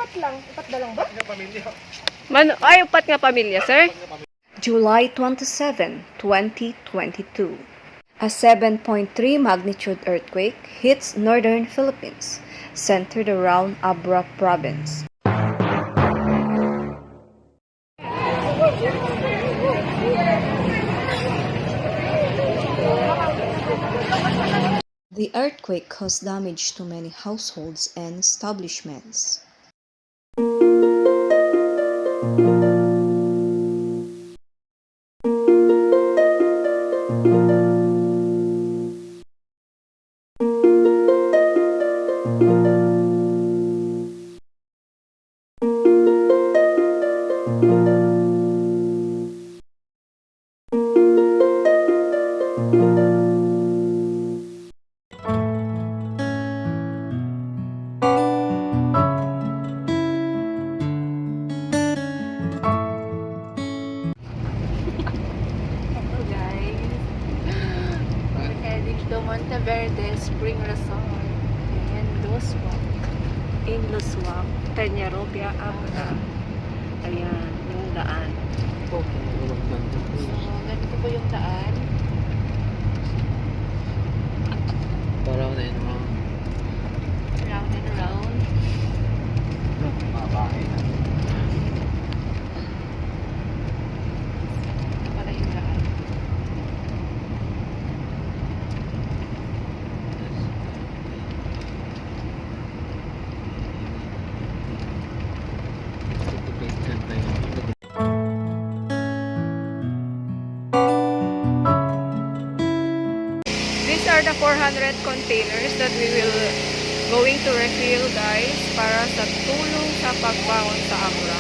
Upat lang. Upat na lang ba? Ay, upat nga pamilya, sir. July 27, 2022. A 7.3 magnitude earthquake hits northern Philippines, centered around Abra province. The earthquake caused damage to many households and establishments. To Monteverde Spring Resort and Loswak, Peñarobia, Abra. Ayan, yung daan. So, ganito po yung daan. Parang na yun mga Round and round. babae na. Ito pala yung daan. These are the 400 containers that we will going to refill, guys, para sa tulong sa pagbangon sa Abra.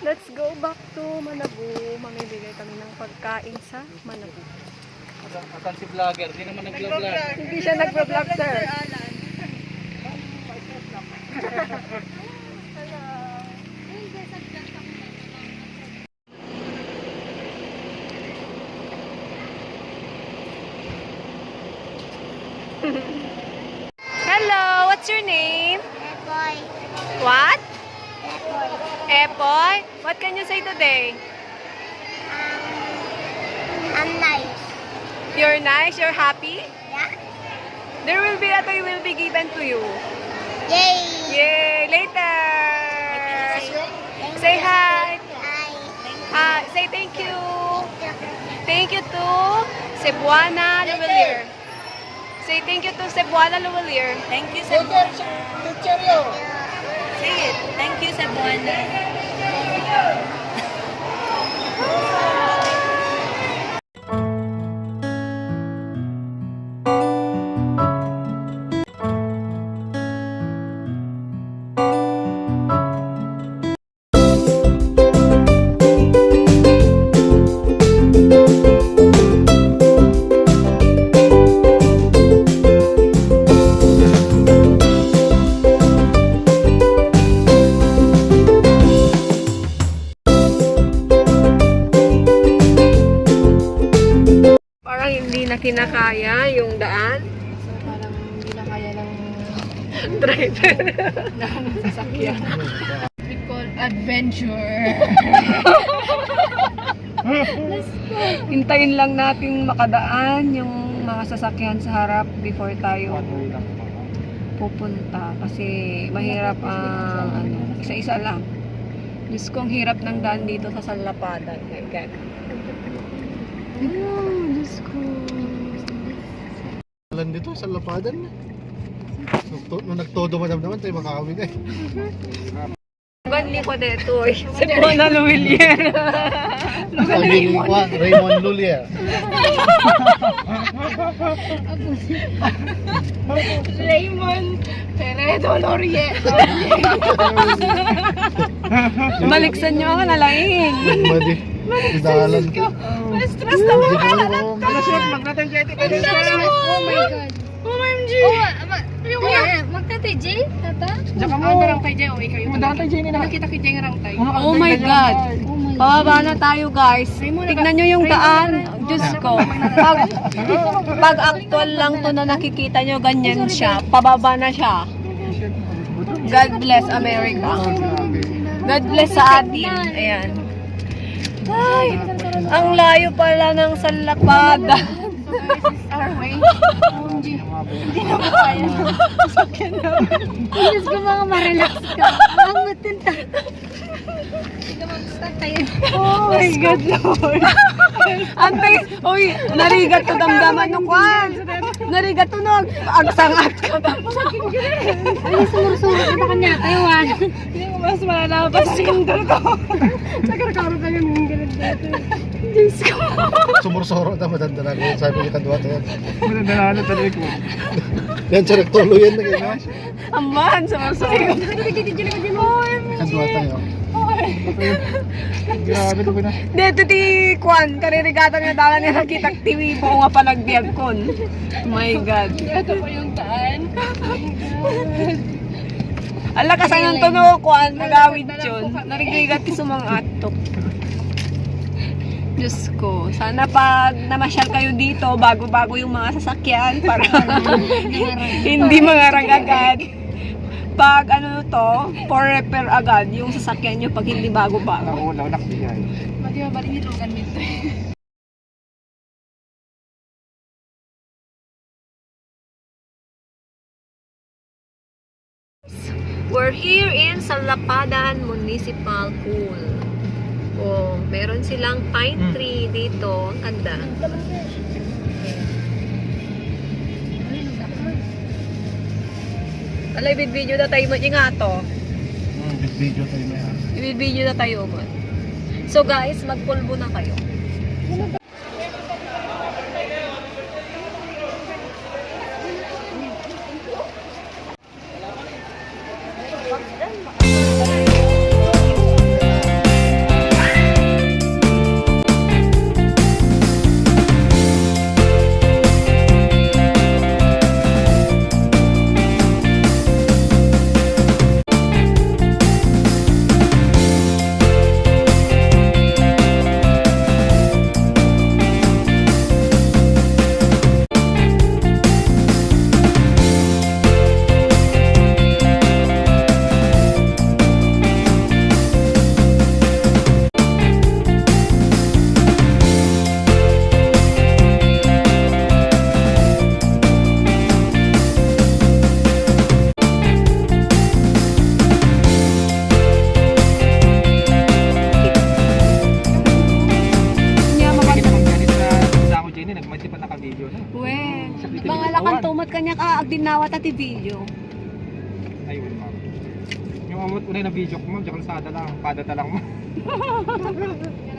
Let's go back to Manabu. Mamibigay kami ng pagkain sa Manabu. Asan si vlogger? Di naman nag-vlog. Hindi siya nagpa-vlog, sir. Hello, what's your name? Epoy. What? Epoy. Epoy? What can you say today? I'm nice. You're nice, you're happy? Yeah? There will be a toy will be given to you. Yay! Yay! Later! Say hi! Say thank you! Thank you to Cebuana Luwelier. Say thank you to Cebuana Luwelier. Thank you, Cebuana. Say it. Thank you, Cebuana. Kinakaya yung daan. So, parang hindi na kaya ng Driver. ng sasakyan. We call adventure. Hintayin lang natin makadaan yung mga sasakyan sa harap before tayo pupunta kasi mahirap ang Isa-isa lang. Diyos ko, ang hirap ng daan dito sa Salapadan. My God. Diyos ko. Alam dito sa lapadan. Nung nagtodo madam naman tayo makakawin eh. Ganli ko dito eh. Si Bona Luwilier. Sabi ni Juan, Raymond Lulier. Raymond Peredo Laurier. Baliksan nyo ako, nalaing. Madi. Idahalan ka. Stress na mo. Oh my God. OMG. Magtatay, Jay? Tata? Diyan ka mo. Darang kay Jay. O, ikaw yung magtatay Jay nila. Nakita kay Jay nga rang tayo. Oh my God. Pababa na tayo guys. Tignan nyo yung daan. Diyos ko. Pag actual lang to na nakikita nyo, ganyan siya. Pababa na siya. God bless America. God bless sa atin. Ayan. Ay, ang layo pala ng Salapada. Our way. Diyos ko mga marelax ka. Ang matinta. Oh my God, Lord. Antay, uy, narigat to damdaman ng kwan. Narigat to agsangat ka. Ay, sumurusuro ka na kanya. Taiwan. Hindi ko mas malalapas yung dito. Nagkakaroon kayo ng ganun dito. Diyos ko. Sumursoro na madandala ko. Sabi ni Kadwa tayo. Madadala talaga ko. Yan siya nagtulo yan na ganyan. Aman, sumasayo. Kadwa tayo. Grabe ko na. Dito ti kwan, karirigatan nga dala niya nakita TV po nga panagbiag kon. My God. Ito pa yung daan. Ala kasayon to no kwan, nagawid yun. Narigigat ti sumang atok. Diyos ko, sana pag namasyal kayo dito, bago-bago yung mga sasakyan para hindi mangarang agad. Pag ano to, for repair agad yung sasakyan nyo pag hindi bago-bago. Oo, launak niya. Mati ba bali nito ganito. We're here in Salapadan Municipal Pool. Oh, meron silang pine tree dito. Ang ganda. Alay, video na tayo mo nga to. Video tayo na yan. Video na tayo mo. So guys, magpulbo na kayo. Bangalakan tumat kanya ka agdinawa ta ti video. Ayun, ma'am. Yung amot unay na video ko, ma'am, diyan kalsada lang, padata lang, ma'am.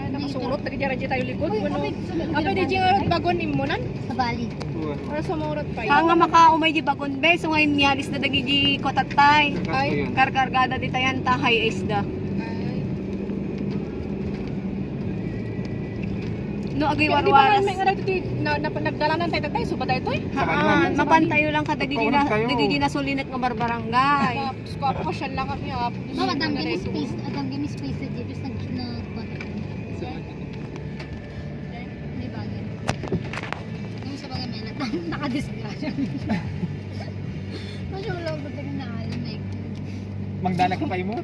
Nakasurot, nagdiyara tayo likod. Apa di jing bagon imunan? Sa Bali. Para sumurot pa Nga makaumay di bagon be, so ngayon miyalis na dagi di kotatay. Ay. Karkargada di tayan tahay isda. No, agay Di ba warwaras. may nga nagdalanan tayo tayo, suba tayo toy? Haan, mapantayo lang ka dagi Paunat kayo. na sulinat nga barbarangay. Tapos ko ako siya lang kami. Mama, adam give me space. Adam give me space sa Jebus nag-kwat. Di ba? Yung sa bagay may nakadisgrasya. Masya Allah, ba't naging naalam eh. Mangdala ka pa mo?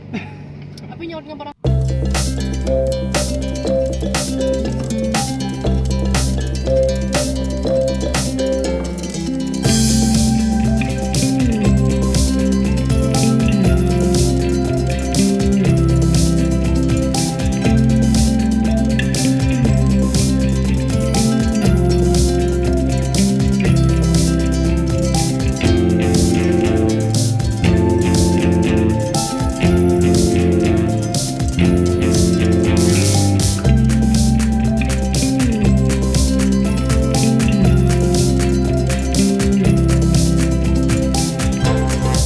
Api nyo nga parang